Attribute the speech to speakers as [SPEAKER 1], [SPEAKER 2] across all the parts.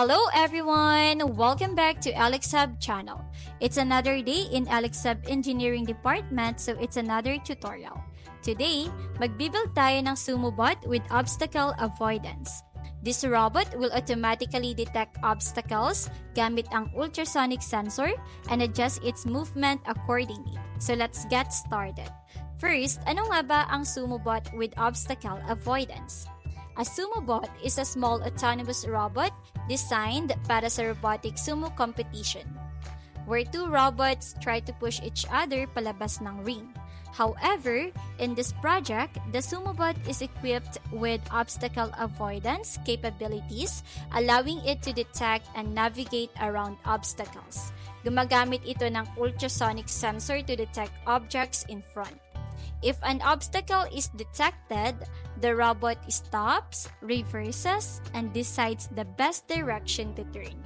[SPEAKER 1] Hello everyone! Welcome back to Elexhub channel. It's another day in Elexhub Engineering Department, so it's another tutorial. Today, magbibuild tayo ng SUMOBOT with obstacle avoidance. This robot will automatically detect obstacles gamit ang ultrasonic sensor and adjust its movement accordingly. So let's get started. First, ano nga ba ang SUMOBOT with obstacle avoidance? A SUMOBOT is a small autonomous robot designed para sa robotic sumo competition, where two robots try to push each other palabas ng ring. However, in this project, the SUMOBOT is equipped with obstacle avoidance capabilities, allowing it to detect and navigate around obstacles. Gumagamit ito ng ultrasonic sensor to detect objects in front. If an obstacle is detected, the robot stops, reverses, and decides the best direction to turn.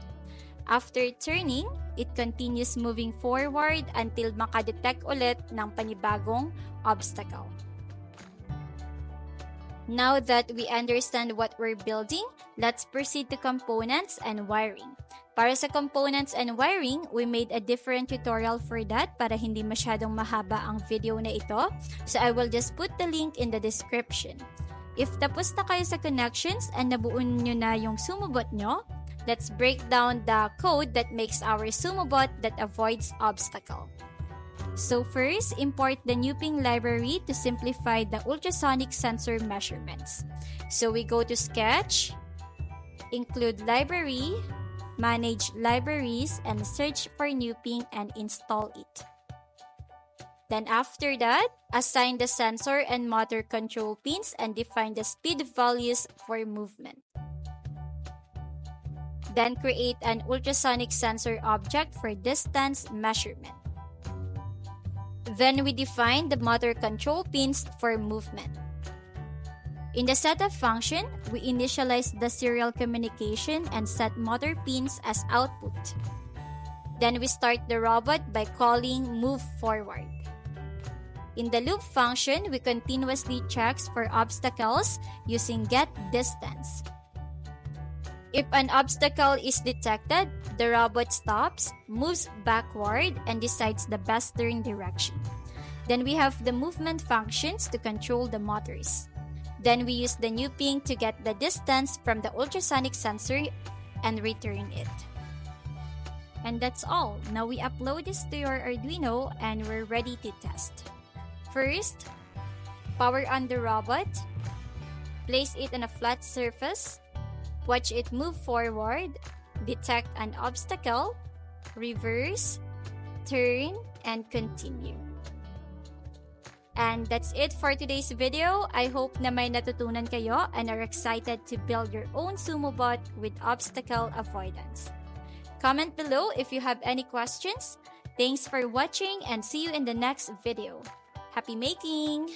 [SPEAKER 1] After turning, it continues moving forward until makadetect ulit ng panibagong obstacle. Now that we understand what we're building, let's proceed to components and wiring. Para sa components and wiring, we made a different tutorial for that para hindi masyadong mahaba ang video na ito. So I will just put the link in the description. If tapos na kayo sa connections and nabuo nyo na yung SUMOBOT nyo, let's break down the code that makes our SUMOBOT that avoids obstacle. So first, import the Newping library to simplify the ultrasonic sensor measurements. So we go to Sketch, include library, manage libraries, and search for Newping and install it. Then after that, assign the sensor and motor control pins and define the speed values for movement. Then create an ultrasonic sensor object for distance measurement. Then we define the motor control pins for movement. In the setup function, we initialize the serial communication and set motor pins as output. Then we start the robot by calling move forward. In the loop function, we continuously check for obstacles using get distance. If an obstacle is detected, the robot stops, moves backward, and decides the best turn direction. Then we have the movement functions to control the motors. Then we use the Newping to get the distance from the ultrasonic sensor and return it. And that's all. Now we upload this to your Arduino and we're ready to test. First, power on the robot. Place it on a flat surface. Watch it move forward. Detect an obstacle. Reverse, turn, and continue. And that's it for today's video. I hope na may natutunan kayo and are excited to build your own SUMOBOT with obstacle avoidance. Comment below if you have any questions. Thanks for watching and see you in the next video. Happy making!